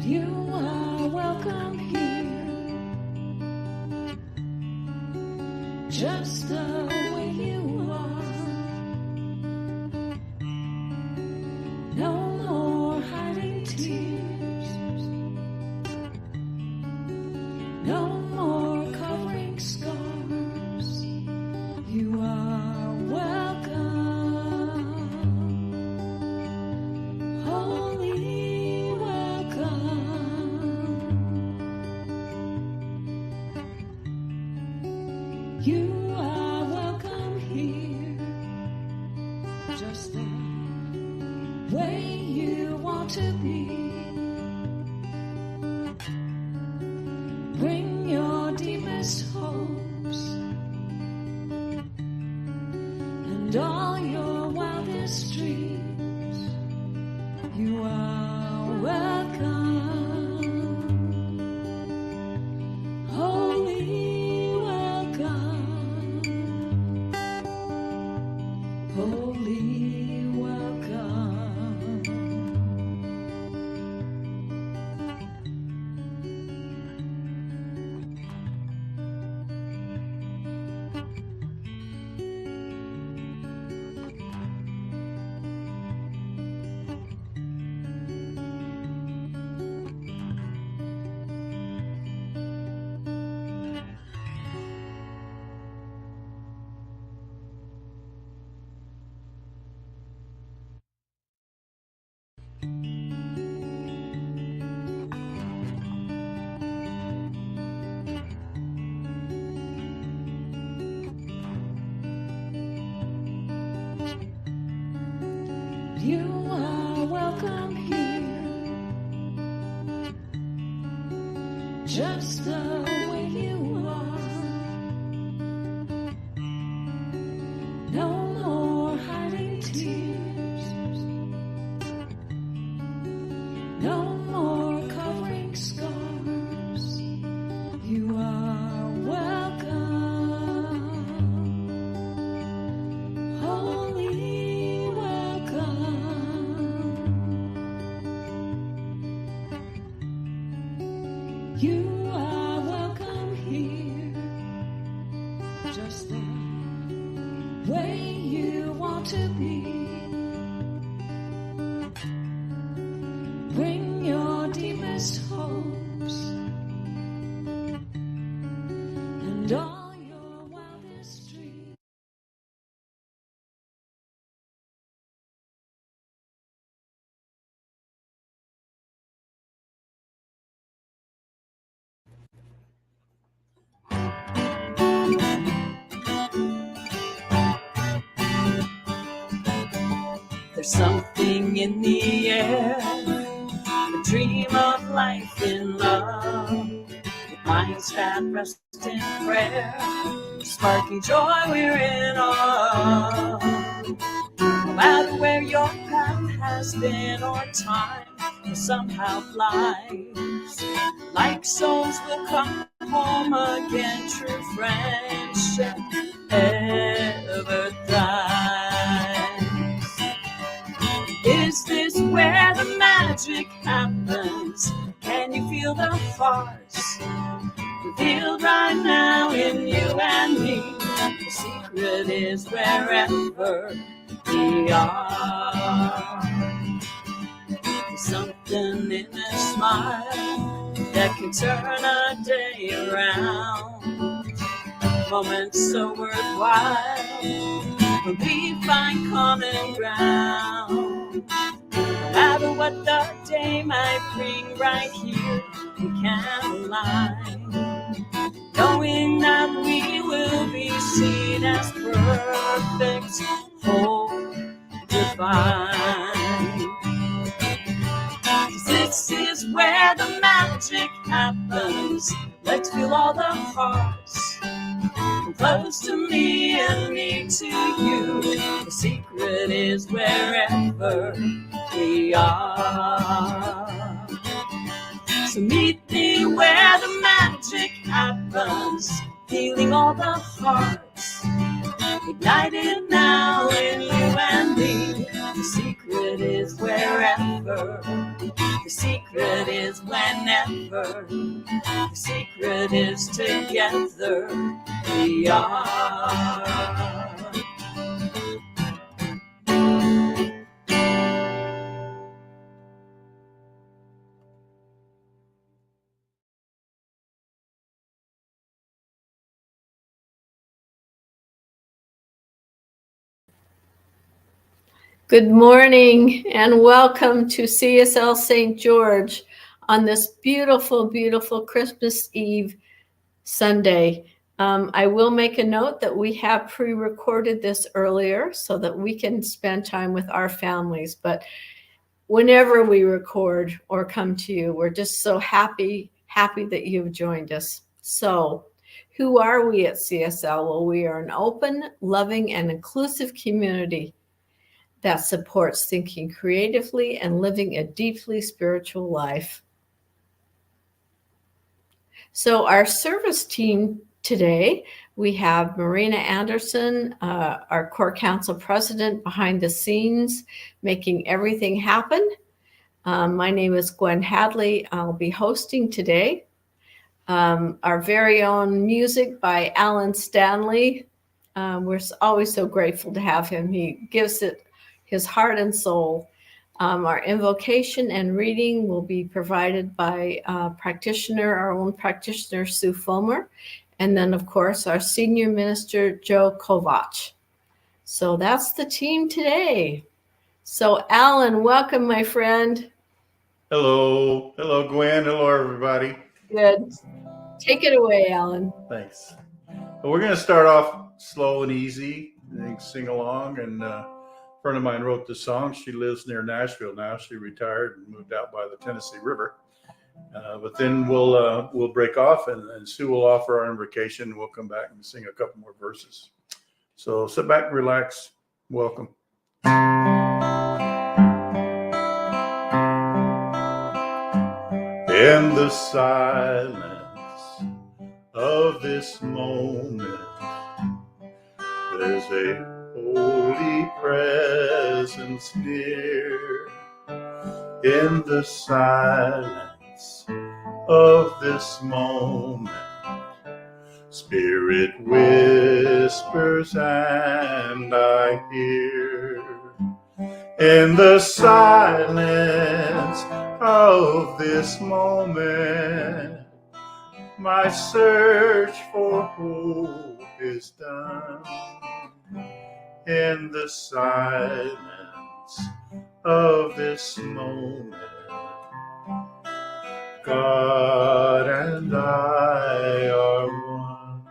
You are welcome here, just the way you are. No more hiding tears, no more covering scars. You are welcome, holy welcome. You are welcome here, just the way you want to be. Bring your deepest hopes and all your wildest dreams. You are welcome, holy welcome, holy welcome. You are welcome here, just the way you are. No more hiding tears, no more covering scars. You are welcome, holy welcome. You are welcome here, just the way you want to be. Bring your deepest hopes and all your wildest dreams. There's something in the air, a dream of life in love, with minds that rest in prayer, sparking joy we're in awe. No matter where your path has been or time will somehow flies, like souls will come home again, true friendship ever thrives. Is this where the magic happens? Can you feel the farce revealed right now in you and me? The secret is wherever we are. There's something in a smile that can turn a day around. Moments so worthwhile when we find common ground. No matter what the day might bring, right here we can align, knowing that we will be seen as perfect, whole, divine. This is where the magic happens. Let's feel all the hearts, from close to me and me to you. The secret is wherever we are. So meet me where the magic happens, feeling all the hearts ignited now in you and me. The secret is wherever. The secret is whenever. The secret is together we are. Good morning and welcome to CSL St. George on this beautiful, beautiful Christmas Eve Sunday. I will make a note that we have pre-recorded this earlier so that we can spend time with our families. But whenever we record or come to you, we're just so happy that you've joined us. So who are we at CSL? Well, we are an open, loving, and inclusive community that supports thinking creatively and living a deeply spiritual life. So our service team today, we have Marina Anderson, our core council president behind the scenes, making everything happen. My name is Gwen Hadley. I'll be hosting today. Our very own music by Alan Stanley. We're always so grateful to have him. He gives it his heart and soul. Our invocation and reading will be provided by our own practitioner, Sue Fulmer, and then, of course, our senior minister, Joe Kovach. So that's the team today. So, Alan, welcome, my friend. Hello. Hello, Gwen. Hello, everybody. Good. Take it away, Alan. Thanks. Well, we're going to start off slow and easy and sing along. And a friend of mine wrote this song. She lives near Nashville now. She retired and moved out by the Tennessee River. But then we'll break off and Sue will offer our invocation. We'll come back and sing a couple more verses. So sit back, relax. Welcome. In the silence of this moment, there's a holy presence near. In the silence of this moment, Spirit whispers and I hear. In the silence of this moment, my search for hope is done. In the silence of this moment, God and I are one.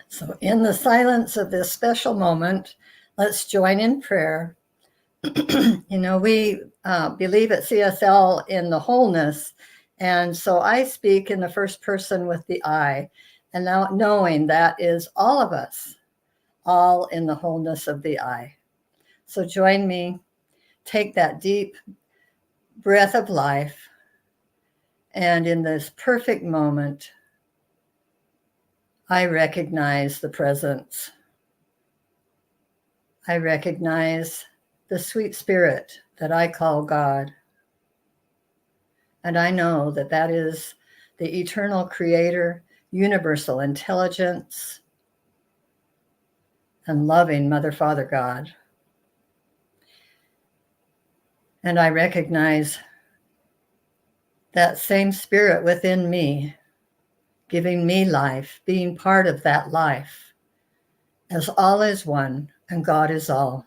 So in the silence of this special moment, let's join in prayer. We believe at CSL in the wholeness. And so I speak in the first person with the I, and now knowing that is all of us, all in the wholeness of the I. So join me, take that deep breath of life, and in this perfect moment, I recognize the presence. I recognize the sweet spirit that I call God. And I know that that is the eternal creator, universal intelligence, and loving Mother, Father, God. And I recognize that same spirit within me, giving me life, being part of that life, as all is one and God is all.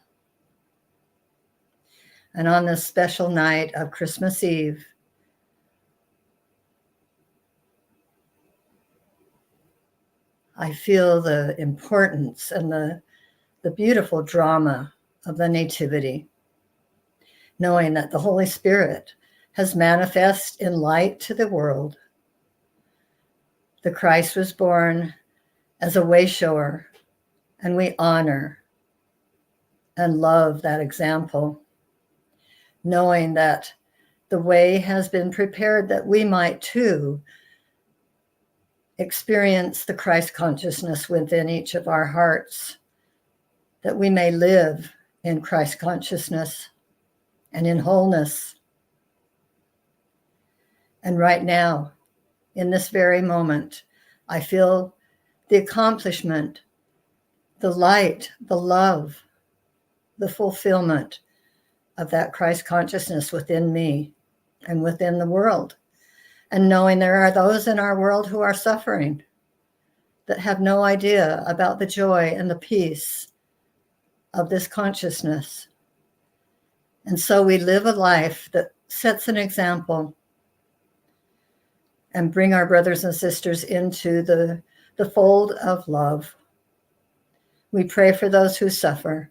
And on this special night of Christmas Eve, I feel the importance and the beautiful drama of the Nativity, knowing that the Holy Spirit has manifested in light to the world. The Christ was born as a way shower, and we honor and love that example, knowing that the way has been prepared that we might too experience the Christ consciousness within each of our hearts, that we may live in Christ consciousness and in wholeness. And right now, in this very moment, I feel the accomplishment, the light, the love, the fulfillment of that Christ consciousness within me and within the world. And knowing there are those in our world who are suffering, that have no idea about the joy and the peace of this consciousness. And so we live a life that sets an example and bring our brothers and sisters into the fold of love. We pray for those who suffer,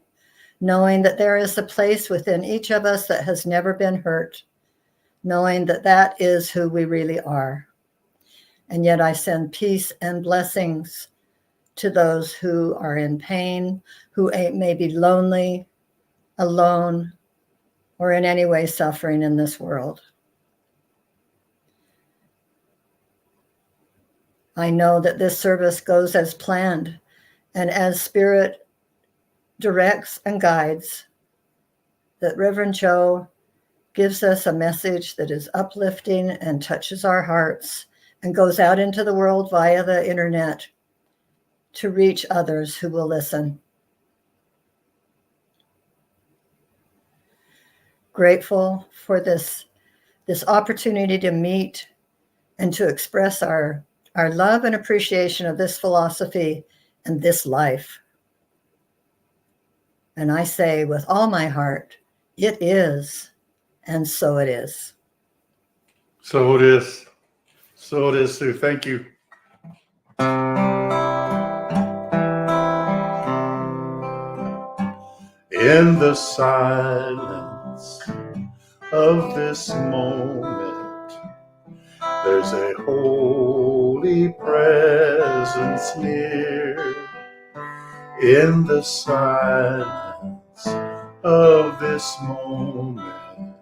knowing that there is a place within each of us that has never been hurt, knowing that that is who we really are. And yet I send peace and blessings to those who are in pain, who may be lonely, alone, or in any way suffering in this world. I know that this service goes as planned and as Spirit directs and guides, that Reverend Joe gives us a message that is uplifting and touches our hearts and goes out into the world via the internet to reach others who will listen. Grateful for this opportunity to meet and to express our love and appreciation of this philosophy and this life. And I say with all my heart, it is, and so it is. So it is. So it is, Sue. Thank you. In the silence of this moment, there's a holy presence near. In the silence of this moment,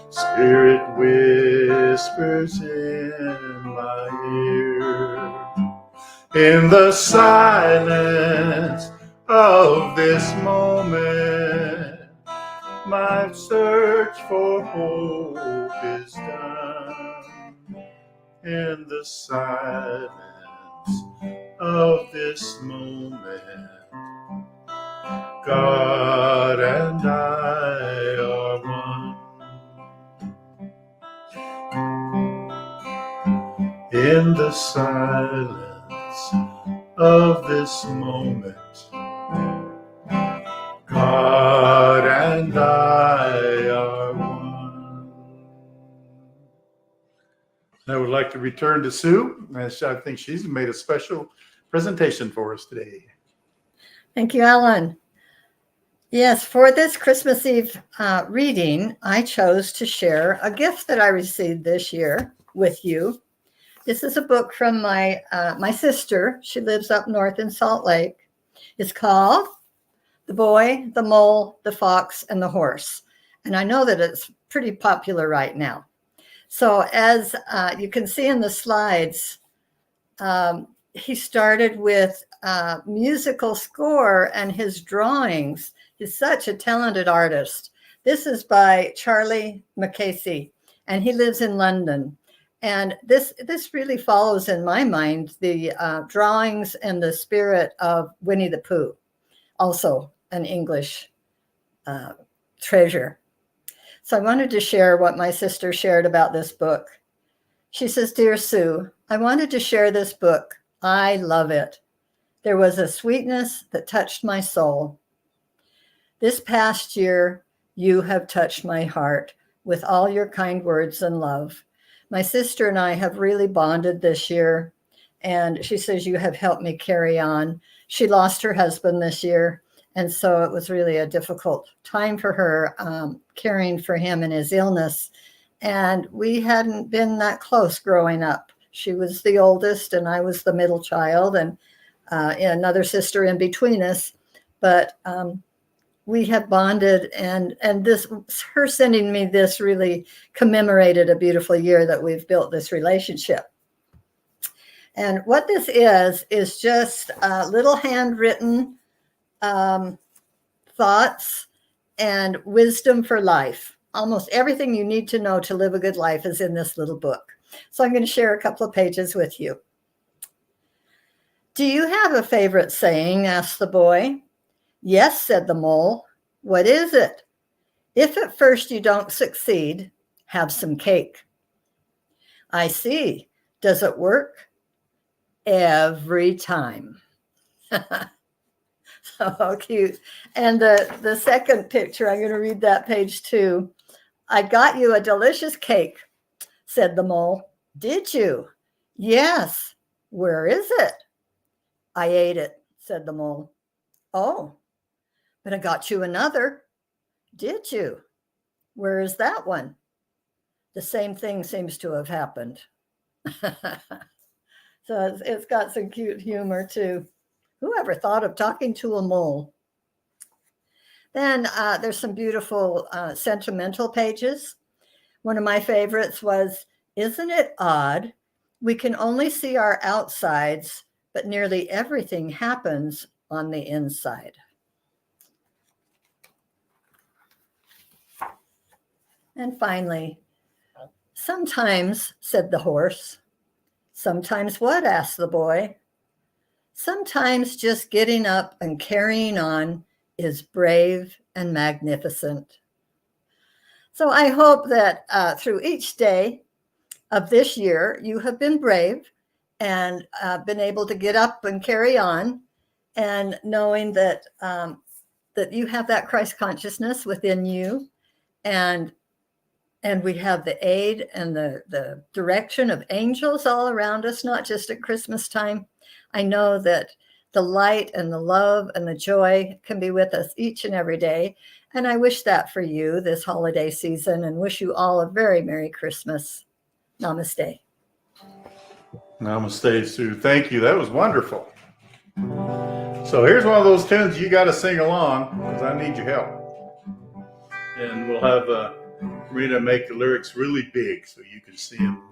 Spirit whispers in my ear. In the silence of this moment, my search for hope is done. In the silence of this moment, God and I are one. In the silence of this moment, God and I are one. I would like to return to Sue. I think she's made a special presentation for us today. Thank you, Alan. Yes, for this Christmas Eve reading, I chose to share a gift that I received this year with you. This is a book from my sister. She lives up north in Salt Lake. It's called The Boy, the Mole, the Fox, and the Horse. And I know that it's pretty popular right now. So as you can see in the slides, he started with musical score and his drawings. He's such a talented artist. This is by Charlie McCasey, and he lives in London. And this really follows, in my mind, the drawings and the spirit of Winnie the Pooh, also an English treasure. So I wanted to share what my sister shared about this book. She says, "Dear Sue, I wanted to share this book. I love it. There was a sweetness that touched my soul. This past year, you have touched my heart with all your kind words and love. My sister and I have really bonded this year, and she says you have helped me carry on. She lost her husband this year, and so it was really a difficult time for her caring for him in his illness, and we hadn't been that close growing up. She was the oldest, and I was the middle child, and another sister in between us, but we have bonded, and this, her sending me this really commemorated a beautiful year that we've built this relationship. And what this is just little handwritten thoughts and wisdom for life. Almost everything you need to know to live a good life is in this little book. So I'm going to share a couple of pages with you. Do you have a favorite saying? Asked the boy. Yes, said the mole. What is it? If at first you don't succeed, have some cake. I see. Does it work? Every time. So cute. And the second picture, I'm going to read that page too. I got you a delicious cake, said the mole. Did you? Yes. Where is it? I ate it, said the mole. Oh, but I got you another. Did you? Where is that one? The same thing seems to have happened. So it's got some cute humor too. Whoever thought of talking to a mole? Then there's some beautiful sentimental pages. One of my favorites was, isn't it odd? We can only see our outsides, but nearly everything happens on the inside. And finally, sometimes, said the horse. Sometimes what? Asked the boy. Sometimes just getting up and carrying on is brave and magnificent. So I hope that through each day of this year, you have been brave and been able to get up and carry on, and knowing that that you have that Christ consciousness within you, and we have the aid and the direction of angels all around us, not just at Christmas time. I know that the light and the love and the joy can be with us each and every day. And I wish that for you this holiday season, and wish you all a very Merry Christmas. Namaste. Namaste, Sue. Thank you. That was wonderful. So here's one of those tunes you got to sing along, because I need your help. And we'll have Rita make the lyrics really big so you can see them.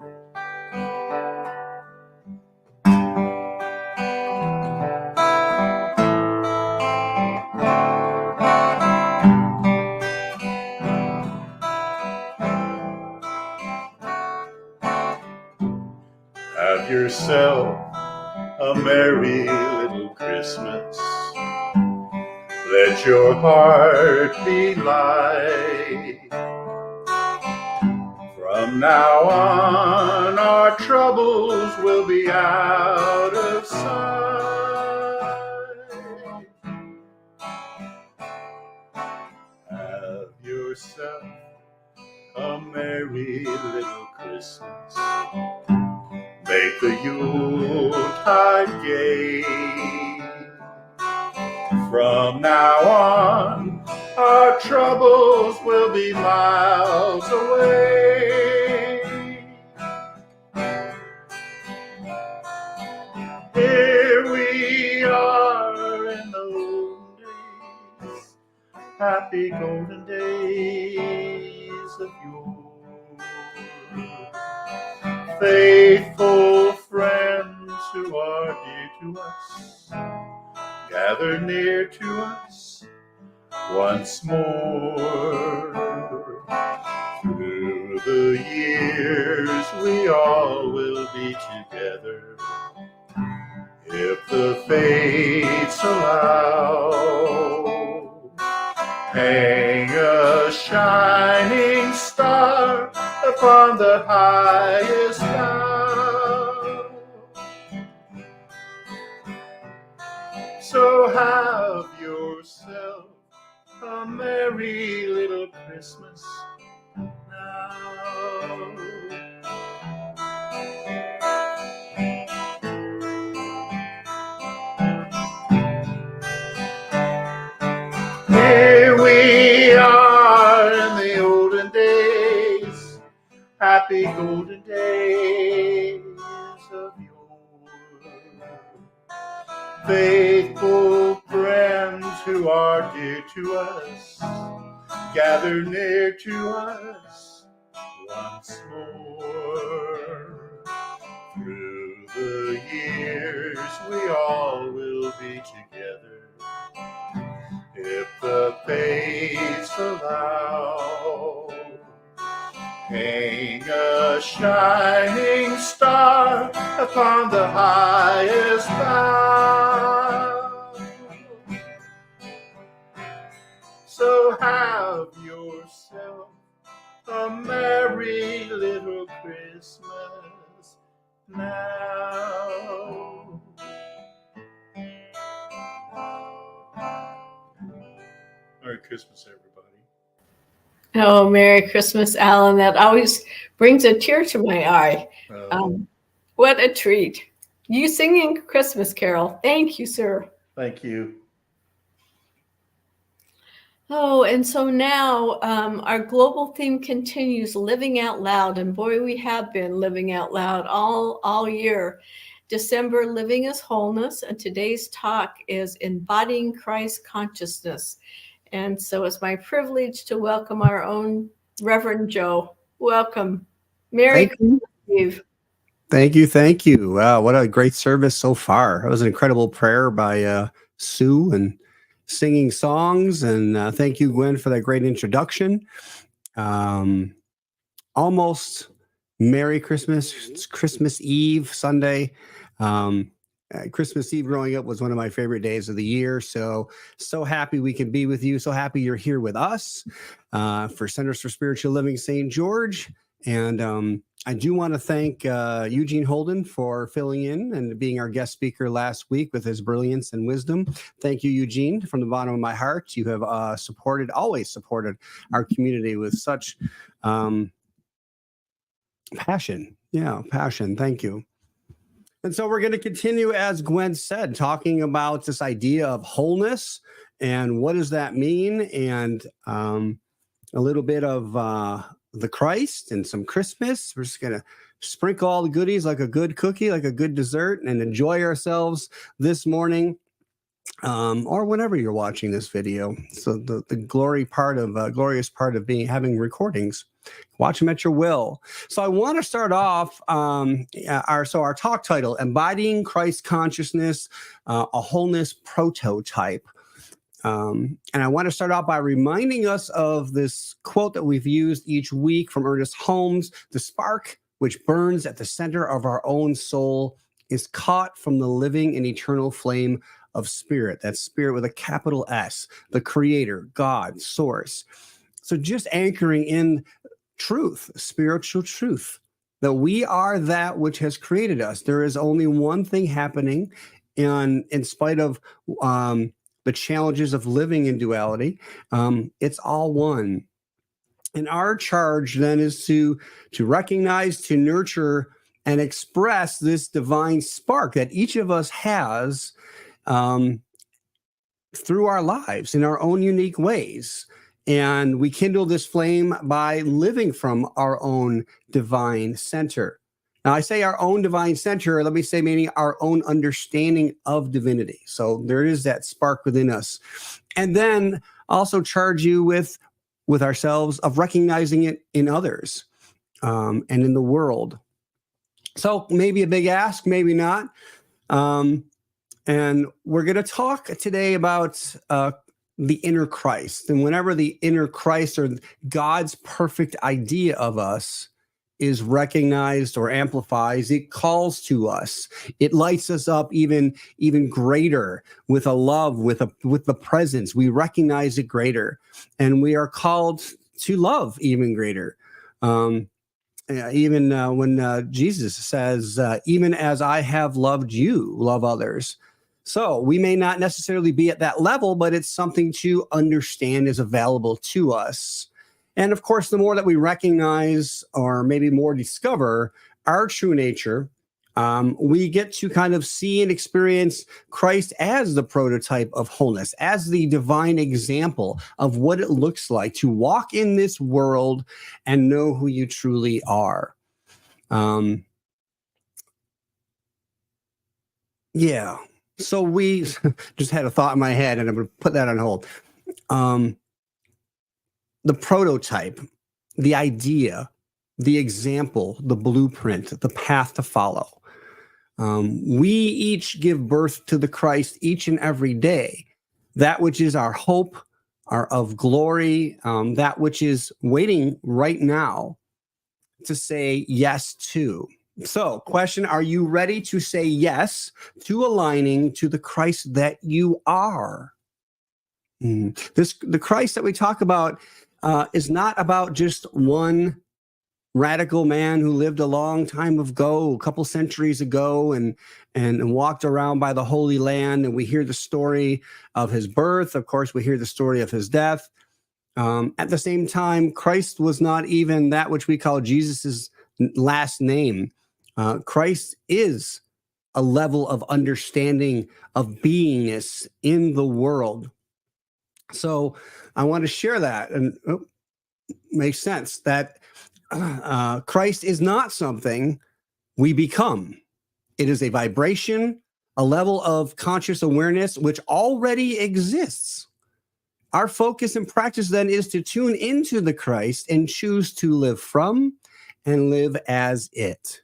Have yourself a merry little Christmas. Let your heart be light. From now on, our troubles will be out of sight. Have yourself a merry little Christmas. Make the Yuletide gay. From now on, our troubles will be miles away. Here we are in the olden days, happy golden days of yore. Faithful friends who are dear to us, gather near to us once more. Through the years we all will be together, if the fates allow. Hang a shining star upon the highest bough. So have yourself a merry little Christmas now. Here we are in the olden days, happy golden days of yore. Faithful friends who are dear to us, gather near to us once more. Through the years we all will be together, if the fates allow. Hang a shining star upon the highest bough. So have yourself a merry little Christmas now. Merry Christmas, everybody. Oh, Merry Christmas, Alan. That always brings a tear to my eye. What a treat. You singing Christmas carol. Thank you, sir. Thank you. Oh, and so now our global theme continues, living out loud. And boy, we have been living out loud all year. December, living as wholeness. And today's talk is embodying Christ consciousness. And so it's my privilege to welcome our own Reverend Joe. Welcome. Merry Christmas, Eve. Thank you. Thank you. Wow, what a great service so far. It was an incredible prayer by Sue and singing songs. And thank you, Gwen, for that great introduction. Almost Merry Christmas. It's Christmas Eve, Sunday. Christmas Eve growing up was one of my favorite days of the year. So happy we can be with you. So happy you're here with us for Centers for Spiritual Living St. George. And I do want to thank Eugene Holden for filling in and being our guest speaker last week with his brilliance and wisdom. Thank you, Eugene, from the bottom of my heart. You have always supported our community with such passion. Yeah, passion. Thank you. And so we're going to continue, as Gwen said, talking about this idea of wholeness and what does that mean, and a little bit of the Christ and some Christmas. We're just going to sprinkle all the goodies like a good cookie, like a good dessert, and enjoy ourselves this morning or whenever you're watching this video. So the glorious part of having recordings. Watch them at your will. So I want to start off our talk title, Embodying Christ Consciousness, a Wholeness Prototype. And I want to start off by reminding us of this quote that we've used each week from Ernest Holmes: "The spark which burns at the center of our own soul is caught from the living and eternal flame of spirit." That's spirit with a capital S, the creator, God, source. So just anchoring in truth, spiritual truth, that we are that which has created us. There is only one thing happening, and in spite of the challenges of living in duality, it's all one. And our charge then is to recognize, to nurture, and express this divine spark that each of us has through our lives in our own unique ways. And we kindle this flame by living from our own divine center. Now, I say our own divine center, let me say meaning our own understanding of divinity. So there is that spark within us. And then also charge you with ourselves of recognizing it in others and in the world. So maybe a big ask, maybe not. And we're going to talk today about the inner Christ. And whenever the inner Christ or God's perfect idea of us is recognized or amplifies, it calls to us. It lights us up even greater with a love, with the presence. We recognize it greater, and we are called to love even greater. When Jesus says, "Even as I have loved you, love others." So we may not necessarily be at that level, but it's something to understand is available to us. And of course, the more that we recognize, or maybe more discover our true nature, we get to kind of see and experience Christ as the prototype of wholeness, as the divine example of what it looks like to walk in this world and know who you truly are. Yeah. So we just had a thought in my head, and I'm going to put that on hold. The prototype, the idea, the example, the blueprint, the path to follow. We each give birth to the Christ each and every day. That which is our hope, our of glory, that which is waiting right now to say yes to. So, question, are you ready to say yes to aligning to the Christ that you are? The Christ that we talk about is not about just one radical man who lived a long time ago, a couple centuries ago, and walked around by the Holy Land. And we hear the story of his birth. Of course, we hear the story of his death. At the same time, Christ was not even that which we call Jesus's last name. Christ is a level of understanding of beingness in the world. So I want to share that, and makes sense that Christ is not something we become. It is a vibration, a level of conscious awareness which already exists. Our focus and practice then is to tune into the Christ and choose to live from and live as it.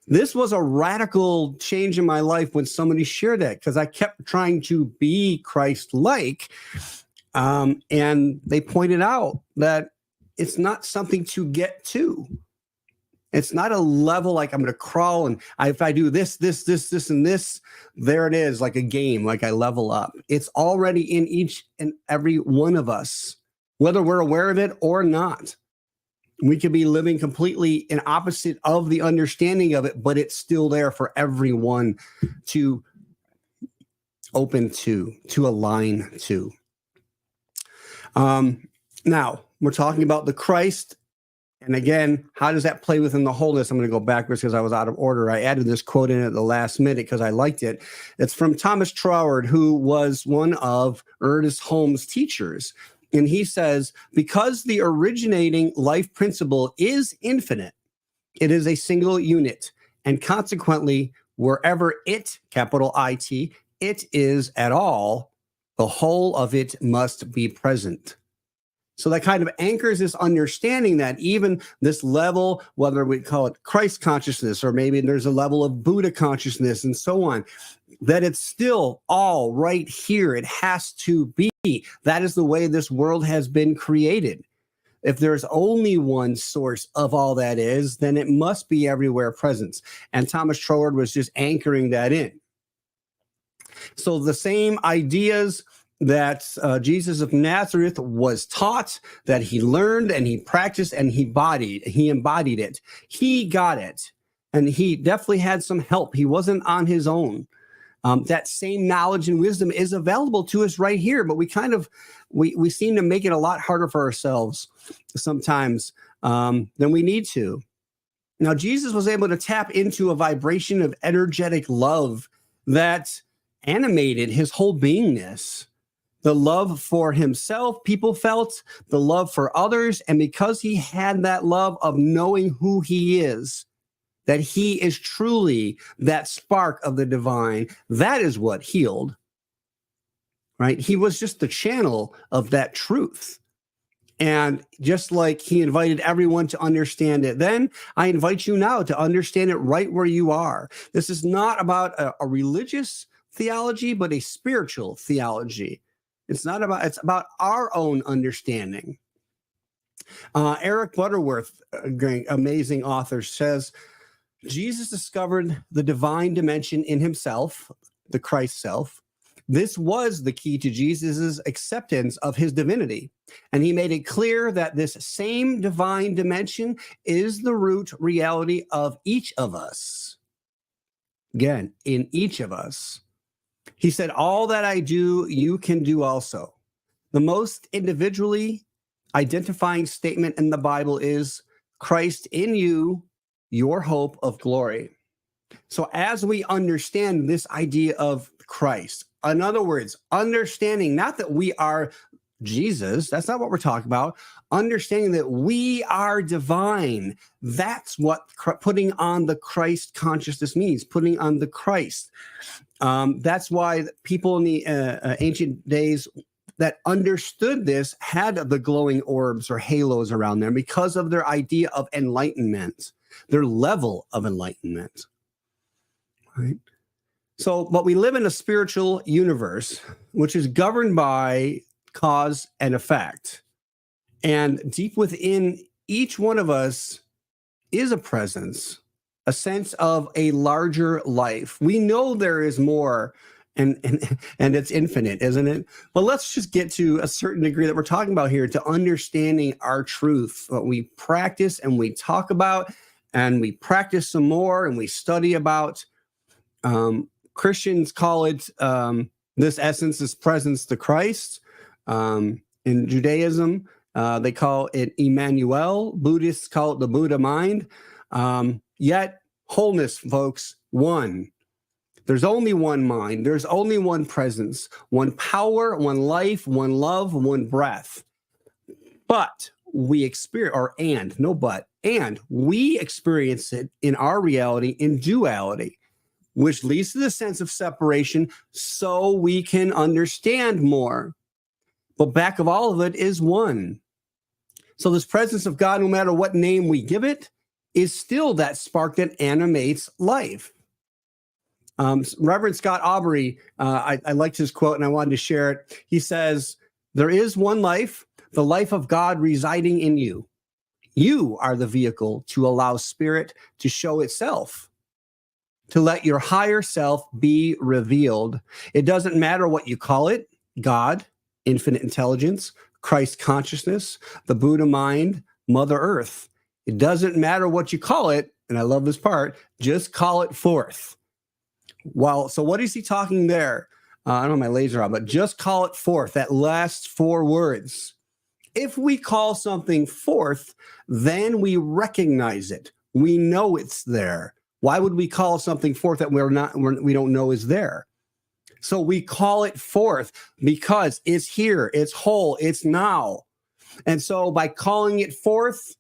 This was a radical change in my life when somebody shared that, because I kept trying to be Christ-like. And they pointed out that it's not something to get to. It's not a level like I'm going to crawl and if I do this, and this, there it is, like a game, like I level up. It's already in each and every one of us, whether we're aware of it or not. We could be living completely in opposite of the understanding of it, but it's still there for everyone to open to align to. Now, we're talking about the Christ. And again, how does that play within the wholeness? I'm going to go backwards because I was out of order. I added this quote in at the last minute because I liked it. It's from Thomas Troward, who was one of Ernest Holmes' teachers. And he says, because the originating life principle is infinite, it is a single unit. And consequently, wherever it, capital IT, it is at all, the whole of it must be present. So that kind of anchors this understanding that even this level, whether we call it Christ consciousness, or maybe there's a level of Buddha consciousness and so on, that it's still all right here. It has to be. That is the way this world has been created. If there's only one source of all that is, then it must be everywhere present. And Thomas Troward was just anchoring that in. So the same ideas that Jesus of Nazareth was taught, that he learned and he practiced and he embodied it. He got it. And he definitely had some help. He wasn't on his own. That same knowledge and wisdom is available to us right here, but we seem to make it a lot harder for ourselves sometimes than we need to. Now, Jesus was able to tap into a vibration of energetic love that animated his whole beingness. The love for himself, people felt, the love for others, and because he had that love of knowing who he is, that he is truly that spark of the divine, that is what healed, right? He was just the channel of that truth. And just like he invited everyone to understand it then, I invite you now to understand it right where you are. This is not about a religious theology, but a spiritual theology. It's about our own understanding. Eric Butterworth, a great, amazing author, says, Jesus discovered the divine dimension in himself, the Christ self. This was the key to Jesus's acceptance of his divinity. And he made it clear that this same divine dimension is the root reality of each of us. Again, in each of us. He said, all that I do, you can do also. The most individually identifying statement in the Bible is Christ in you, your hope of glory. So as we understand this idea of Christ, in other words, understanding not that we are Jesus, that's not what we're talking about, understanding that we are divine. That's what putting on the Christ consciousness means, putting on the Christ. That's why people in the ancient days that understood this had the glowing orbs or halos around them because of their idea of enlightenment, their level of enlightenment, right? So, but we live in a spiritual universe, which is governed by cause and effect. And deep within each one of us is a presence, a sense of a larger life. We know there is more, and it's infinite, isn't it? But let's just get to a certain degree that we're talking about here, to understanding our truth, what we practice and we talk about, and we practice some more and we study about. Christians call it this essence, this presence, the Christ. In Judaism, they call it Emmanuel. Buddhists call it the Buddha mind. Yet wholeness, folks, one. There's only one mind. There's only one presence, one power, one life, one love, one breath. But we experience, and we experience it in our reality, in duality, which leads to the sense of separation so we can understand more. But back of all of it is one. So this presence of God, no matter what name we give it, is still that spark that animates life. Reverend Scott Aubrey, I liked his quote and I wanted to share it. He says, "There is one life, the life of God residing in you. You are the vehicle to allow spirit to show itself, to let your higher self be revealed. It doesn't matter what you call it, God, infinite intelligence, Christ consciousness, the Buddha mind, Mother Earth. It doesn't matter what you call it," and I love this part, "just call it forth." Well, so what is he talking there? I don't have my laser on, but just call it forth, that last 4 words. If we call something forth, then we recognize it. We know it's there. Why would we call something forth that we don't know is there? So we call it forth because it's here, it's whole, it's now. And so by calling it forth,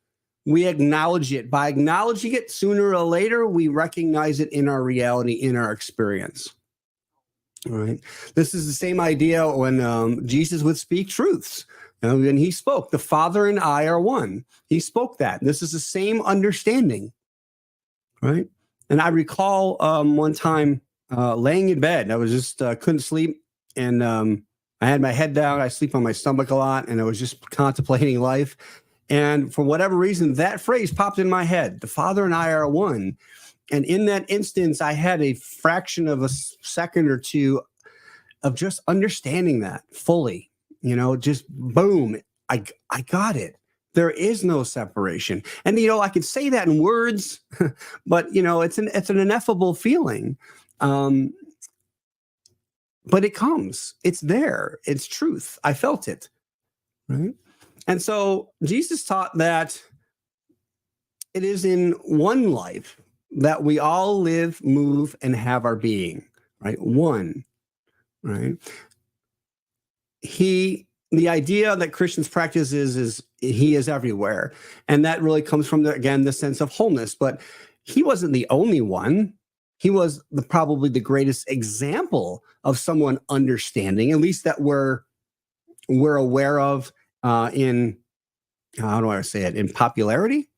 we acknowledge it. By acknowledging it, sooner or later, we recognize it in our reality, in our experience. All right. This is the same idea when Jesus would speak truths. And he spoke, "The Father and I are one." He spoke that. This is the same understanding, right? And I recall one time laying in bed. I was just couldn't sleep, and I had my head down. I sleep on my stomach a lot, and I was just contemplating life. And for whatever reason, that phrase popped in my head. "The Father and I are one." And in that instance, I had a fraction of a second or two of just understanding that fully. Just boom, I got it. There is no separation. And, I could say that in words, but, it's an ineffable feeling. But it comes. It's there. It's truth. I felt it. Right? And so Jesus taught that it is in one life that we all live, move, and have our being. Right? One. Right? The idea that Christians practice is he is everywhere. And that really comes from, the sense of wholeness. But he wasn't the only one. He was probably the greatest example of someone understanding, at least that we're aware of in, how do I say it, in popularity?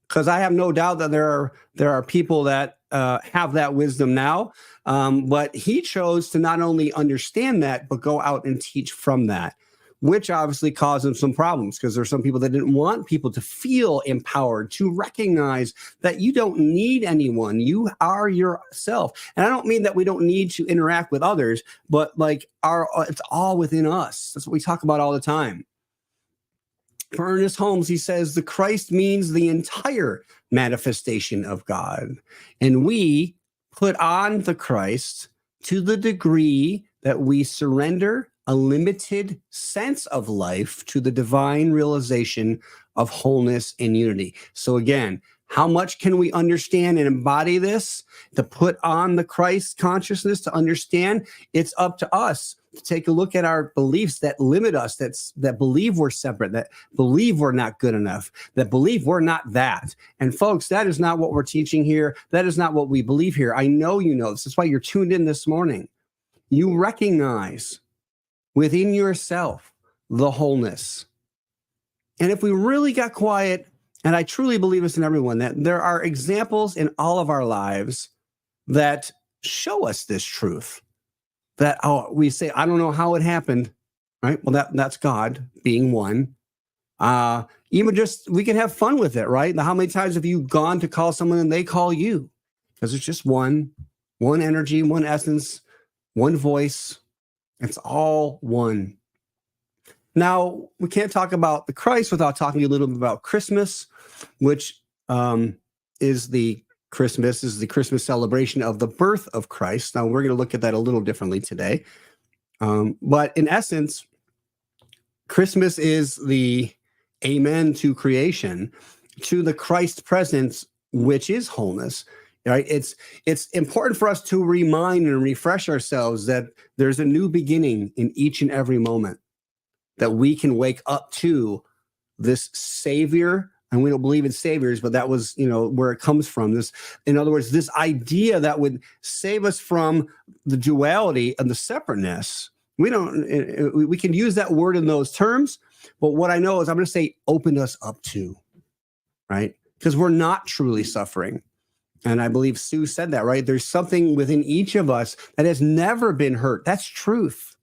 Because I have no doubt that there are people that have that wisdom now. But he chose to not only understand that, but go out and teach from that, which obviously caused him some problems, because there's some people that didn't want people to feel empowered, to recognize that you don't need anyone. You are yourself. And I don't mean that we don't need to interact with others, but it's all within us. That's what we talk about all the time. For Ernest Holmes, he says, "The Christ means the entire manifestation of God. And we put on the Christ to the degree that we surrender a limited sense of life to the divine realization of wholeness and unity." So again, how much can we understand and embody this? To put on the Christ consciousness, to understand, it's up to us to take a look at our beliefs that limit us, that believe we're separate, that believe we're not good enough, that believe we're not that. And folks, that is not what we're teaching here. That is not what we believe here. I know you know this. That's why you're tuned in this morning. You recognize within yourself the wholeness. And if we really got quiet, and I truly believe this in everyone, that there are examples in all of our lives that show us this truth that we say, I don't know how it happened, right? Well, that's God being one. Even just, we can have fun with it, right? How many times have you gone to call someone and they call you? Because it's just one energy, one essence, one voice. It's all one. Now, we can't talk about the Christ without talking a little bit about Christmas, which is the Christmas celebration of the birth of Christ. Now, we're going to look at that a little differently today. But in essence, Christmas is the amen to creation, to the Christ presence, which is wholeness. Right? It's important for us to remind and refresh ourselves that there's a new beginning in each and every moment, that we can wake up to this Savior. And we don't believe in saviors, but that was, where it comes from. This, in other words, this idea that would save us from the duality and the separateness. We can use that word in those terms, but what I know is I'm going to say open us up to, right? Because we're not truly suffering. And I believe Sue said that, right? There's something within each of us that has never been hurt. That's truth.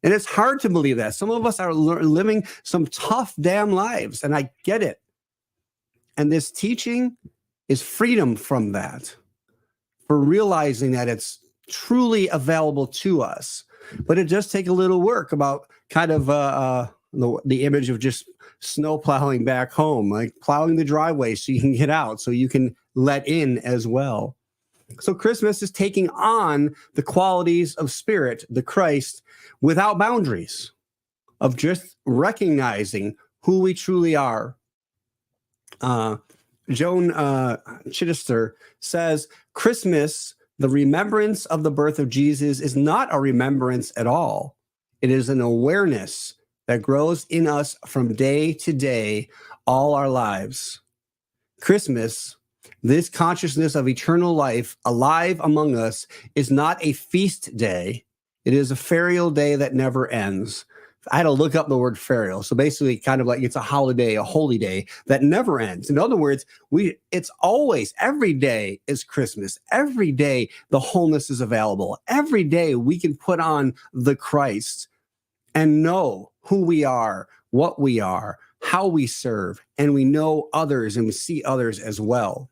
And it's hard to believe that. Some of us are living some tough damn lives, and I get it. And this teaching is freedom from that, for realizing that it's truly available to us. But it does take a little work, about kind of the image of just snow plowing back home, like plowing the driveway so you can get out, so you can let in as well. So Christmas is taking on the qualities of Spirit, the Christ, without boundaries, of just recognizing who we truly are. Joan Chittister says, Christmas, the remembrance of the birth of Jesus, is not a remembrance at all. It is an awareness that grows in us from day to day, all our lives. Christmas, this consciousness of eternal life alive among us, is not a feast day. It is a ferial day that never ends. I had to look up the word ferial. So basically, kind of like it's a holiday, a holy day that never ends. In other words, it's always, every day is Christmas. Every day the wholeness is available. Every day we can put on the Christ and know who we are, what we are, how we serve, and we know others and we see others as well.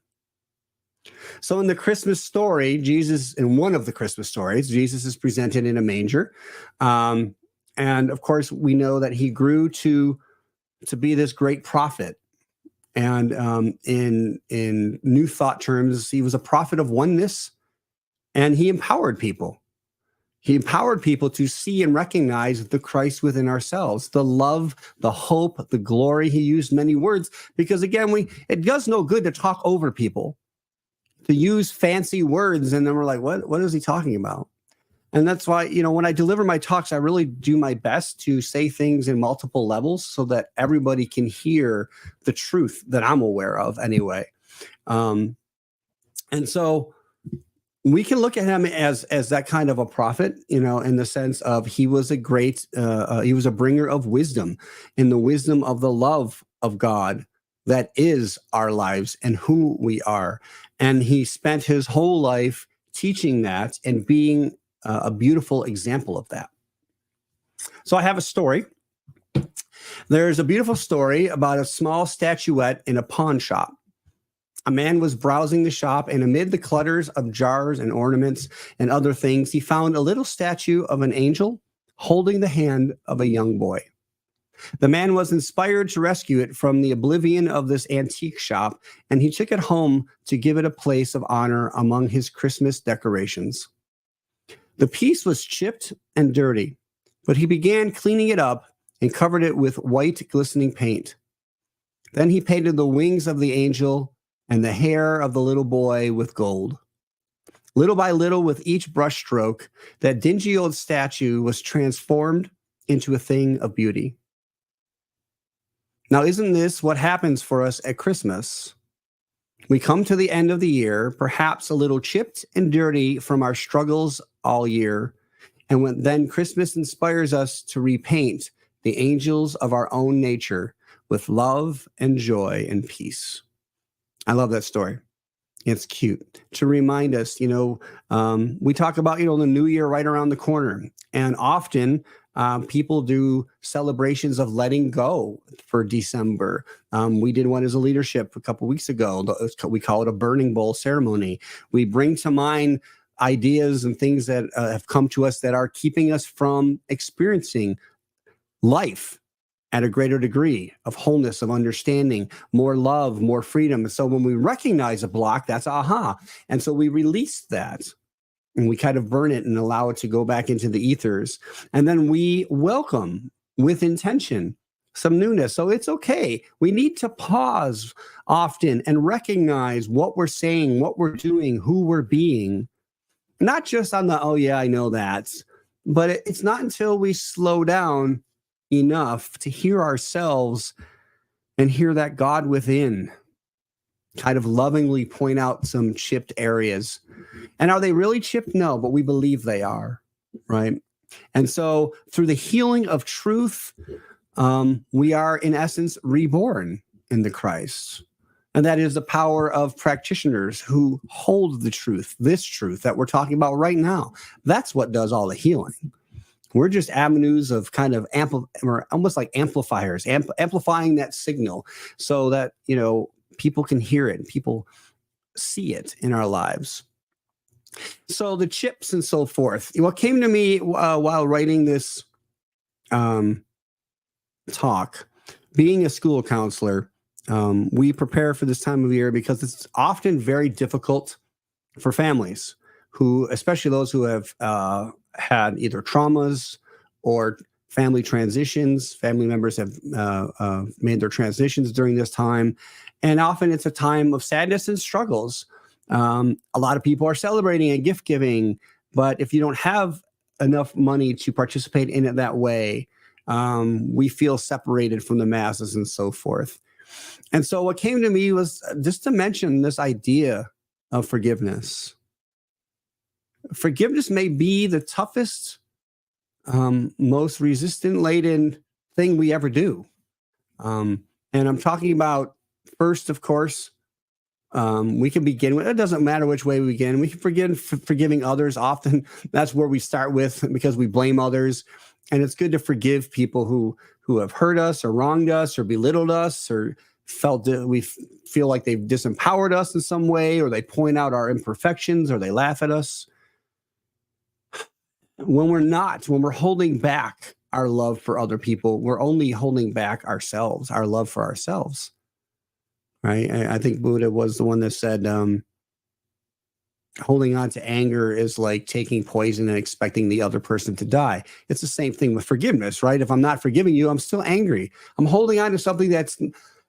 So in the Christmas story, in one of the Christmas stories, Jesus is presented in a manger. And of course, we know that he grew to be this great prophet. And in New Thought terms, he was a prophet of oneness, and he empowered people. He empowered people to see and recognize the Christ within ourselves, the love, the hope, the glory. He used many words because, again, it does no good to talk over people, to use fancy words, and then we're like, what is he talking about? And that's why, when I deliver my talks, I really do my best to say things in multiple levels so that everybody can hear the truth that I'm aware of anyway. And so we can look at him as that kind of a prophet, in the sense of he was he was a bringer of wisdom, in the wisdom of the love of God that is our lives and who we are. And he spent his whole life teaching that and being a beautiful example of that. So I have a story. There's a beautiful story about a small statuette in a pawn shop. A man was browsing the shop, and amid the clutters of jars and ornaments and other things, he found a little statue of an angel holding the hand of a young boy. The man was inspired to rescue it from the oblivion of this antique shop, and he took it home to give it a place of honor among his Christmas decorations. The piece was chipped and dirty, but he began cleaning it up and covered it with white glistening paint. Then he painted the wings of the angel and the hair of the little boy with gold. Little by little, with each brushstroke, that dingy old statue was transformed into a thing of beauty. Now, isn't this what happens for us at Christmas? We come to the end of the year, perhaps a little chipped and dirty from our struggles all year, and then Christmas inspires us to repaint the angels of our own nature with love and joy and peace. I love that story. It's cute to remind us, we talk about, the new year right around the corner. And often people do celebrations of letting go for December. We did one as a leadership a couple weeks ago. We call it a burning bowl ceremony. We bring to mind ideas and things that have come to us that are keeping us from experiencing life at a greater degree of wholeness, of understanding, more love, more freedom. And so when we recognize a block, that's aha. And so we release that and we kind of burn it and allow it to go back into the ethers. And then we welcome with intention some newness. So it's okay. We need to pause often and recognize what we're saying, what we're doing, who we're being, not just on the, oh yeah, I know that, but it's not until we slow down enough to hear ourselves and hear that God within kind of lovingly point out some chipped areas. And are they really chipped? No, but we believe they are, right? And so through the healing of truth, we are in essence reborn in the Christ. And that is the power of practitioners who hold the truth, this truth that we're talking about right now. That's what does all the healing. We're just avenues of kind of almost like amplifiers, amplifying that signal so that, people can hear it and people see it in our lives. So the chips and so forth. What came to me while writing this talk, being a school counselor, we prepare for this time of year because it's often very difficult for families who, especially those who have had either traumas or family transitions. Family members have made their transitions during this time. And often it's a time of sadness and struggles. A lot of people are celebrating and gift giving, but if you don't have enough money to participate in it that way, we feel separated from the masses and so forth. And so what came to me was just to mention this idea of forgiveness. Forgiveness may be the toughest, most resistance-laden thing we ever do. And I'm talking about first, of course, we can begin with, it doesn't matter which way we begin. We can forgiving others. Often that's where we start with because we blame others. And it's good to forgive people who have hurt us or wronged us or belittled us or felt that we feel like they've disempowered us in some way, or they point out our imperfections, or they laugh at us. When we're holding back our love for other people, we're only holding back ourselves, our love for ourselves, right? I think Buddha was the one that said, holding on to anger is like taking poison and expecting the other person to die. It's the same thing with forgiveness, right? If I'm not forgiving you, I'm still angry. I'm holding on to something that's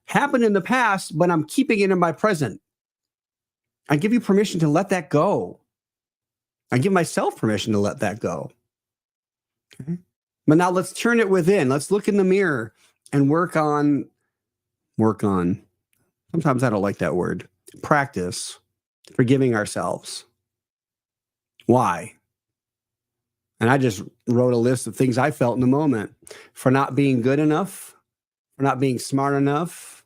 happened in the past, but I'm keeping it in my present. I give you permission to let that go. I give myself permission to let that go. Okay. But now let's turn it within. Let's look in the mirror and work on. Sometimes I don't like that word. Practice forgiving ourselves. Why? And I just wrote a list of things I felt in the moment for not being good enough, for not being smart enough,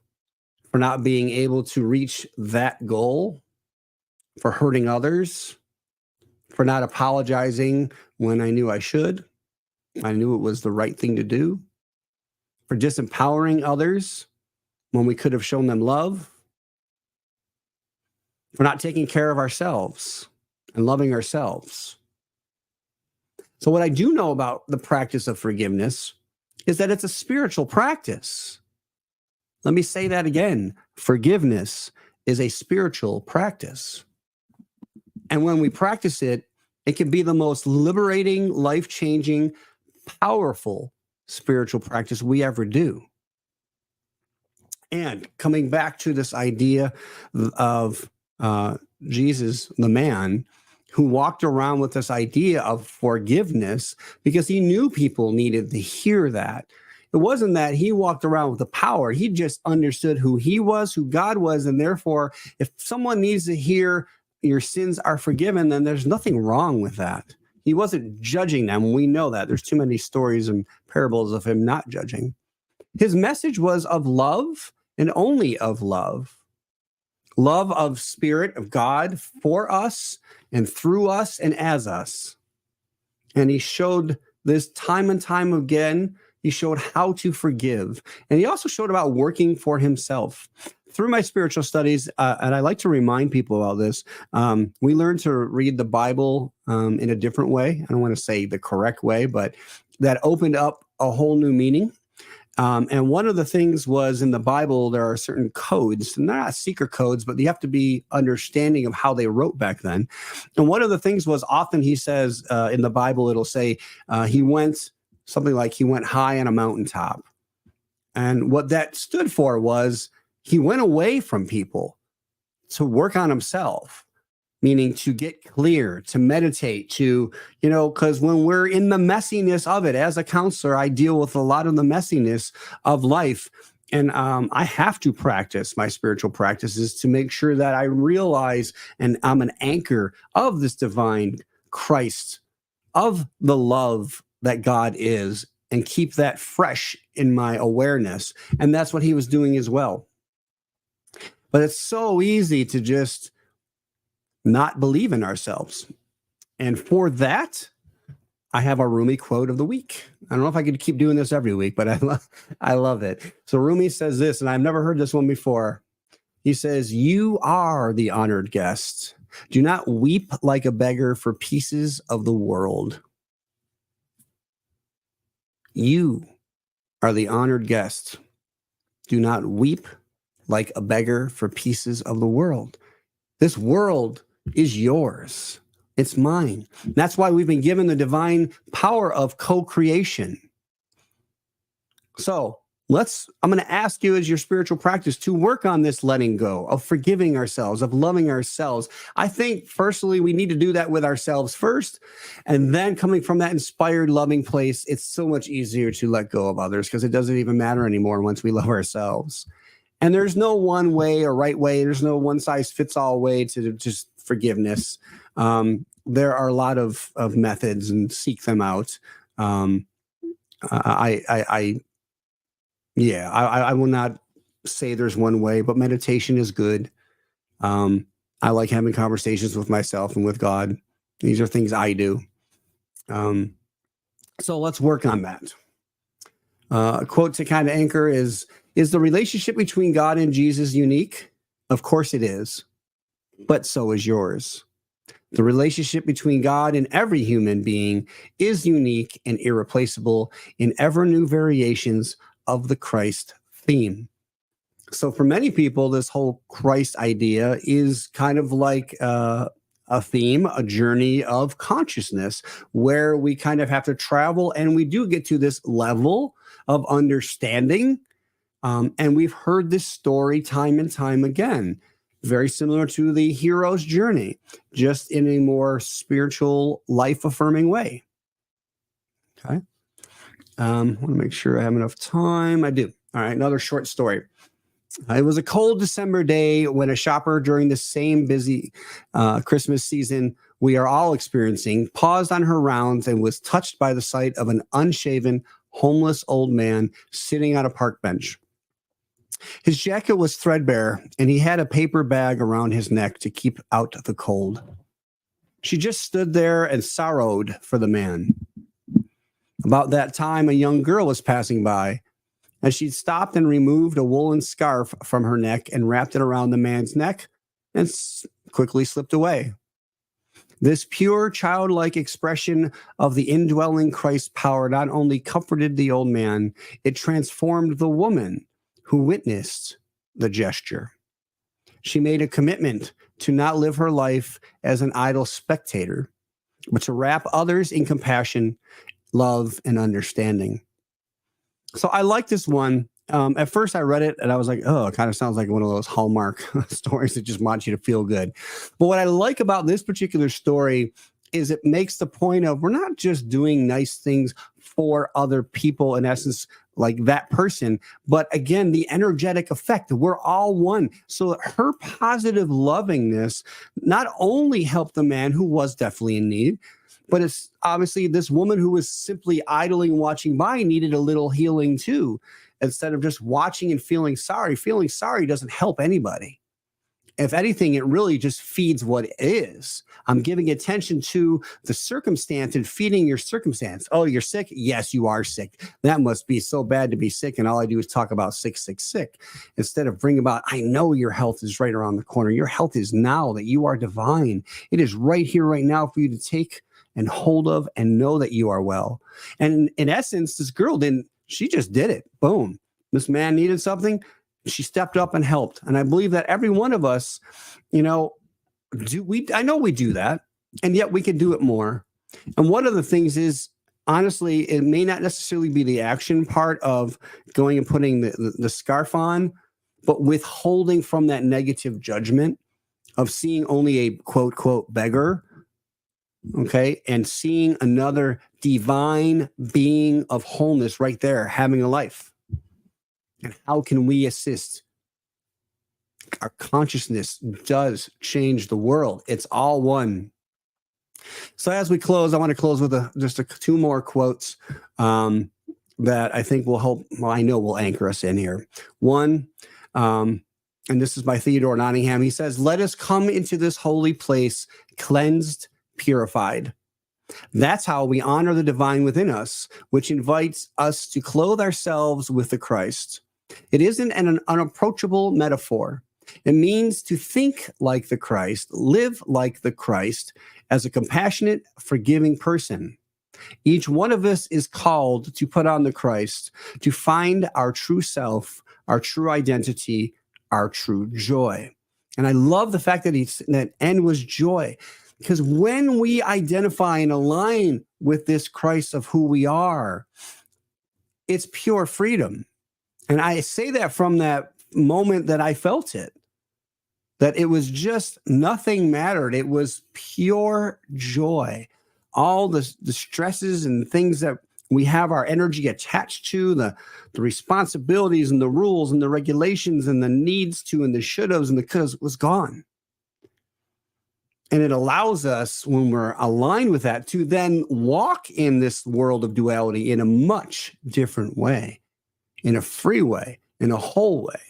for not being able to reach that goal, for hurting others, for not apologizing when I knew I should. I knew it was the right thing to do. For disempowering others when we could have shown them love. For not taking care of ourselves and loving ourselves. So what I do know about the practice of forgiveness is that it's a spiritual practice. Let me say that again. Forgiveness is a spiritual practice. And when we practice it, it can be the most liberating, life-changing, powerful spiritual practice we ever do. And coming back to this idea of Jesus, the man, who walked around with this idea of forgiveness because he knew people needed to hear that. It wasn't that he walked around with the power. He just understood who he was, who God was. And therefore, if someone needs to hear your sins are forgiven, then there's nothing wrong with that. He wasn't judging them. We know that. There's too many stories and parables of him not judging. His message was of love and only of love. love of Spirit of God for us and through us and as us. And he showed this time and time again. He showed how to forgive. And he also showed about working for himself. Through my spiritual studies, and I like to remind people about this, we learn to read the Bible in a different way. I don't want to say the correct way, but that opened up a whole new meaning. And one of the things was in the Bible, there are certain codes, not secret codes, but you have to be understanding of how they wrote back then. And one of the things was often he says in the Bible, it'll say he went something like he went high on a mountaintop. And what that stood for was he went away from people to work on himself, meaning to get clear, to meditate, to, because when we're in the messiness of it, as a counselor, I deal with a lot of the messiness of life. And I have to practice my spiritual practices to make sure that I realize and I'm an anchor of this divine Christ, of the love that God is, and keep that fresh in my awareness. And that's what he was doing as well. But it's so easy to just not believe in ourselves. And for that, I have a Rumi quote of the week. I don't know if I could keep doing this every week, but I love it. So Rumi says this, and I've never heard this one before. He says, "You are the honored guest. Do not weep like a beggar for pieces of the world." You are the honored guest. Do not weep like a beggar for pieces of the world. This world is yours. It's mine. That's why we've been given the divine power of co-creation. So I'm going to ask you as your spiritual practice to work on this letting go, of forgiving ourselves, of loving ourselves. I think, firstly, we need to do that with ourselves first. And then coming from that inspired, loving place, it's so much easier to let go of others because it doesn't even matter anymore once we love ourselves. And there's no one way or right way. There's no one size fits all way to just forgiveness. There are a lot of methods, and seek them out. I will not say there's one way, but meditation is good. I like having conversations with myself and with God. These are things I do. So let's work on that. A quote to kind of anchor is the relationship between God and Jesus unique? Of course it is, but so is yours. The relationship between God and every human being is unique and irreplaceable in ever new variations of the Christ theme. So for many people, this whole Christ idea is kind of like a theme, a journey of consciousness where we kind of have to travel, and we do get to this level of understanding. And we've heard this story time and time again, very similar to the hero's journey, just in a more spiritual, life-affirming way. Okay. I want to make sure I have enough time. I do. All right, another short story. It was a cold December day when a shopper during the same busy Christmas season we are all experiencing paused on her rounds and was touched by the sight of an unshaven, homeless old man sitting on a park bench. His jacket was threadbare, and he had a paper bag around his neck to keep out the cold. She just stood there and sorrowed for the man. About that time, a young girl was passing by, and she stopped and removed a woolen scarf from her neck and wrapped it around the man's neck and quickly slipped away. This pure, childlike expression of the indwelling Christ's power not only comforted the old man, it transformed the woman who witnessed the gesture. She made a commitment to not live her life as an idle spectator, but to wrap others in compassion, love, and understanding. So I like this one. At first I read it and I was like, oh, it kind of sounds like one of those Hallmark stories that just want you to feel good. But what I like about this particular story is it makes the point of we're not just doing nice things for other people, in essence, like that person, but again, the energetic effect, we're all one. So her positive lovingness not only helped the man who was definitely in need, but it's obviously this woman who was simply idling, watching by, needed a little healing too. Instead of just watching and feeling sorry doesn't help anybody. If anything, it really just feeds what is. I'm giving attention to the circumstance and feeding your circumstance. Oh, you're sick? Yes, you are sick. That must be so bad to be sick. And all I do is talk about sick, sick, sick. Instead of bring about, I know your health is right around the corner. Your health is now, that you are divine. It is right here, right now for you to take and hold of and know that you are well. And in essence, this girl she just did it. Boom. This man needed something. She stepped up and helped. And I believe that every one of us, I know we do that, and yet we can do it more. And one of the things is, honestly, it may not necessarily be the action part of going and putting the scarf on, but withholding from that negative judgment of seeing only a quote, quote, beggar, okay, and seeing another divine being of wholeness right there having a life. And how can we assist? Our consciousness does change the world. It's all one. So as we close, I want to close with just two more quotes that I think will help. Well, I know will anchor us in here. One, and this is by Theodore Nottingham. He says, "Let us come into this holy place cleansed, purified. That's how we honor the divine within us, which invites us to clothe ourselves with the Christ. It isn't an unapproachable metaphor. It means to think like the Christ, live like the Christ as a compassionate, forgiving person. Each one of us is called to put on the Christ, to find our true self, our true identity, our true joy." And I love the fact that that end was joy, because when we identify and align with this Christ of who we are, it's pure freedom. And I say that from that moment that I felt it, that it was just nothing mattered. It was pure joy. All the stresses and things that we have our energy attached to, the responsibilities and the rules and the regulations and the needs to and the should-haves and the couldas was gone. And it allows us, when we're aligned with that, to then walk in this world of duality in a much different way, in a free way, in a whole way.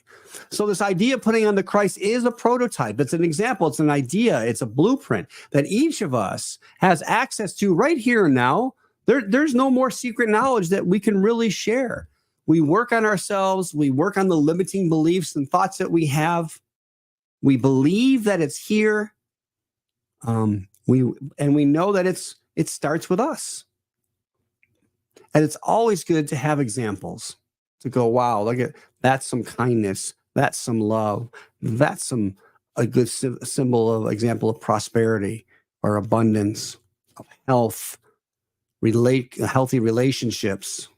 So this idea of putting on the Christ is a prototype. It's an example. It's an idea. It's a blueprint that each of us has access to right here and now. There's no more secret knowledge that we can really share. We work on ourselves. We work on the limiting beliefs and thoughts that we have. We believe that it's here. We know that it starts with us. And it's always good to have examples, to go, wow, look at that's some kindness, that's some love, that's a good symbol of example of prosperity or abundance, of health, healthy relationships.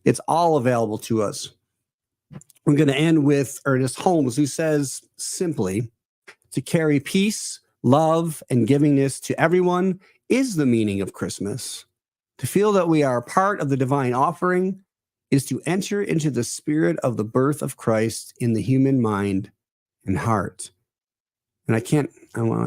It's all available to us. I'm going to end with Ernest Holmes, who says simply, to carry peace, love, and givingness to everyone is the meaning of Christmas. To feel that we are a part of the divine offering is to enter into the spirit of the birth of Christ in the human mind and heart. And I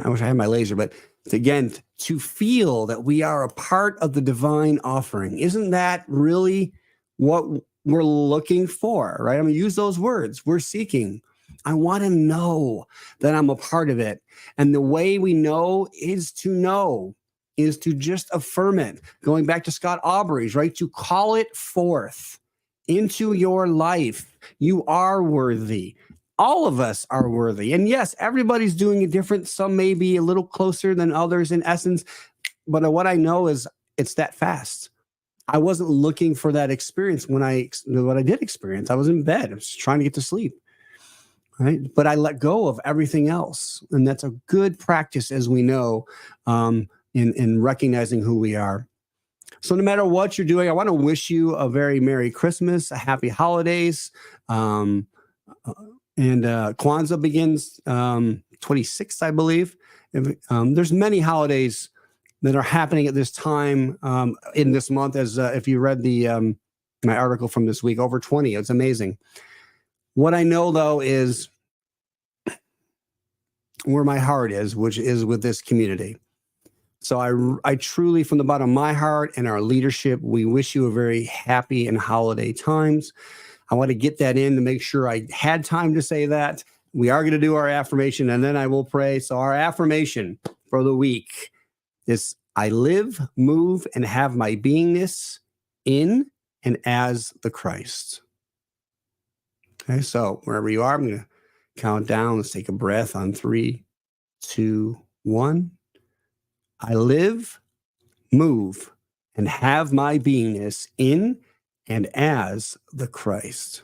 wish I had my laser, but again, to feel that we are a part of the divine offering. Isn't that really what we're looking for, right? I'm going to use those words. We're seeking. I want to know that I'm a part of it. And the way we know, is to just affirm it. Going back to Scott Aubrey's, right? To call it forth into your life. You are worthy. All of us are worthy. And yes, everybody's doing it different. Some may be a little closer than others in essence. But what I know is it's that fast. I wasn't looking for that experience what I did experience. I was in bed. I was trying to get to sleep. Right. But I let go of everything else. And that's a good practice, as we know, in recognizing who we are. So no matter what you're doing, I want to wish you a very Merry Christmas, a happy holidays. And Kwanzaa begins 26th, I believe. There's many holidays that are happening at this time in this month, as if you read my article from this week, over 20. It's amazing. What I know, though, is where my heart is, which is with this community. So I truly, from the bottom of my heart and our leadership, we wish you a very happy and holiday times. I want to get that in to make sure I had time to say that. we are going to do our affirmation, and then I will pray. So our affirmation for the week is, I live, move, and have my beingness in and as the Christ. Okay, so wherever you are, I'm going to count down. Let's take a breath on 3, 2, 1. I live, move, and have my beingness in and as the Christ.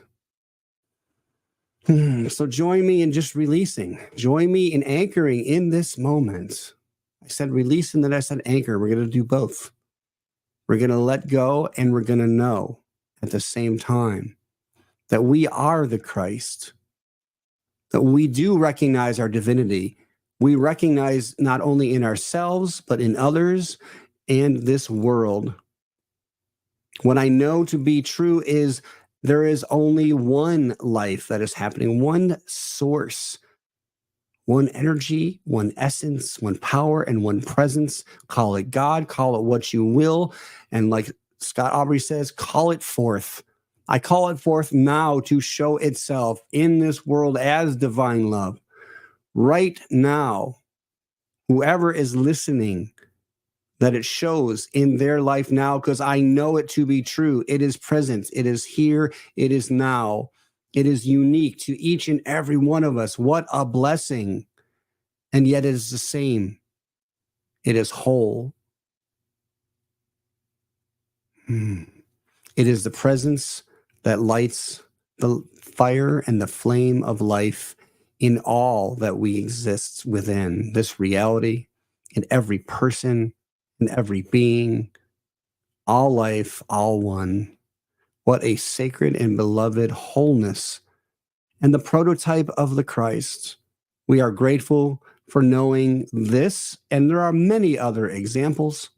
So join me in just releasing. Join me in anchoring in this moment. I said release and then I said anchor. We're going to do both. We're going to let go and we're going to know at the same time that we are the Christ, that we do recognize our divinity. We recognize not only in ourselves, but in others and this world. What I know to be true is there is only one life that is happening, one source, one energy, one essence, one power, and one presence. Call it God, call it what you will. And like Scott Aubrey says, call it forth. I call it forth now to show itself in this world as divine love. Right now, whoever is listening, that it shows in their life now, because I know it to be true. It is present. It is here. It is now. It is unique to each and every one of us. What a blessing. And yet it is the same. It is whole. It is the presence that lights the fire and the flame of life in all that we exist within this reality, in every person, in every being, all life, all one. What a sacred and beloved wholeness and the prototype of the Christ. We are grateful for knowing this, and there are many other examples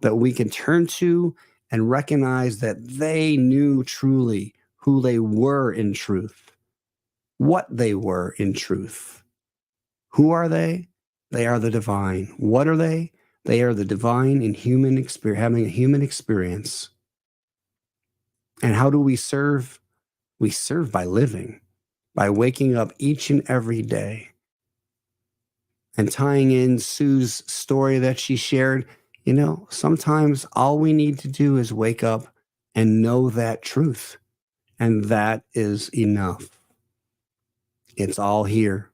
that we can turn to and recognize that they knew truly who they were in truth, what they were in truth. Who are they? They are the divine. What are they? They are the divine in human experience, having a human experience. And how do we serve? We serve by living, by waking up each and every day. And tying in Sue's story that she shared, sometimes all we need to do is wake up and know that truth. And that is enough. It's all here.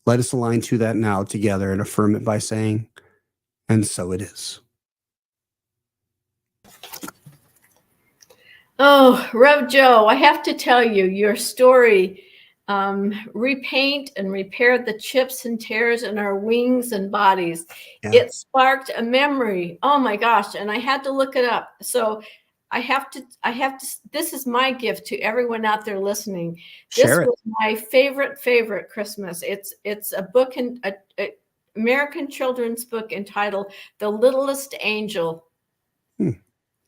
Let us align to that now together and affirm it by saying, and so it is. Oh, Rev Joe, I have to tell you, your story, repaint and repair the chips and tears in our wings and bodies. Yeah. It sparked a memory. Oh my gosh. And I had to look it up. So I have to, this is my gift to everyone out there listening. This was my favorite Christmas. It's a book, a American children's book entitled The Littlest Angel.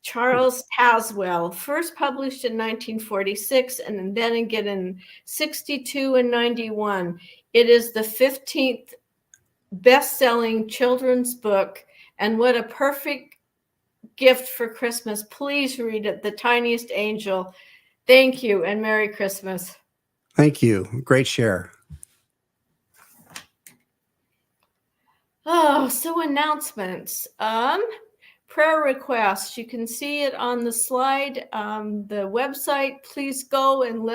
Charles Haswell, first published in 1946 and then again in 62 and 91. It is the 15th best-selling children's book, and what a perfect gift for Christmas. Please read it, The Tiniest Angel. Thank you, and Merry Christmas. Thank you. Great share. Oh, so announcements. Prayer requests. You can see it on the slide. The website, please go and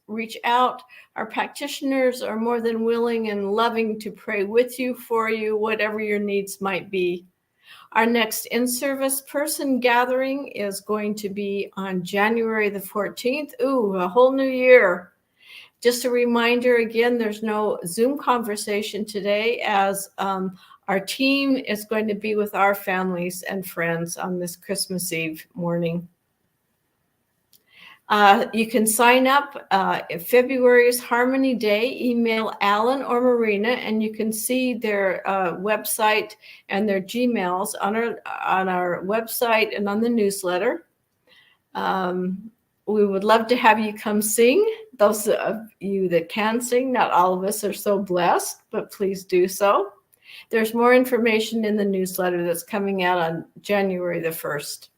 reach out. Our practitioners are more than willing and loving to pray with you, for you, whatever your needs might be. Our next in-service person gathering is going to be on January the 14th. Ooh, a whole new year. Just a reminder again, there's no Zoom conversation today, as our team is going to be with our families and friends on this Christmas Eve morning. You can sign up February's Harmony Day. Email Alan or Marina, and you can see their website and their Gmails on our website and on the newsletter. We would love to have you come sing. Those of you that can sing, not all of us are so blessed, but please do so. There's more information in the newsletter that's coming out on January the 1st.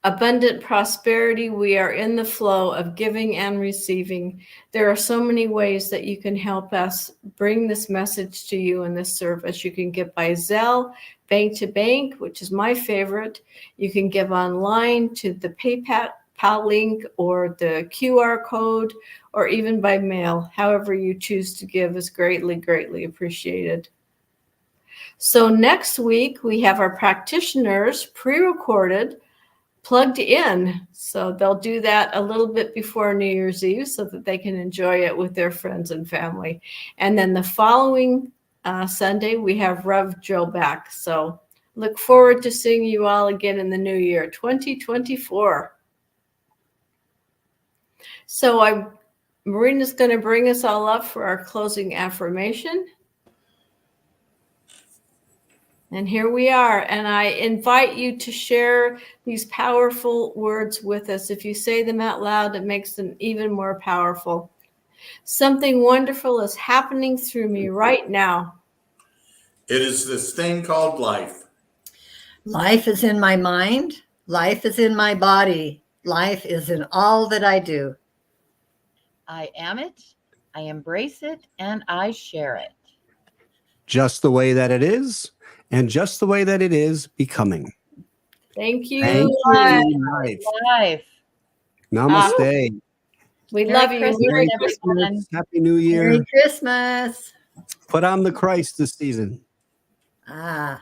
Abundant prosperity, we are in the flow of giving and receiving. There are so many ways that you can help us bring this message to you in this service. You can give by Zelle, bank to bank, which is my favorite. You can give online to the PayPal link or the QR code, or even by mail. However you choose to give is greatly, greatly appreciated. So next week, we have our practitioners pre-recorded, plugged in. So they'll do that a little bit before New Year's Eve so that they can enjoy it with their friends and family. And then the following Sunday, we have Rev Joe back. So look forward to seeing you all again in the new year, 2024. So Marina's going to bring us all up for our closing affirmation. And here we are. And I invite you to share these powerful words with us. If you say them out loud, it makes them even more powerful. Something wonderful is happening through me right now. It is this thing called life. Life is in my mind. Life is in my body. Life is in all that I do. I am it, I embrace it, and I share it. Just the way that it is, and just the way that it is becoming. Thank you. Thank you, life. Life. Namaste. We Merry love you. Christmas, Merry everyone. Christmas. Happy New Year. Merry Christmas. Put on the Christ this season. Ah.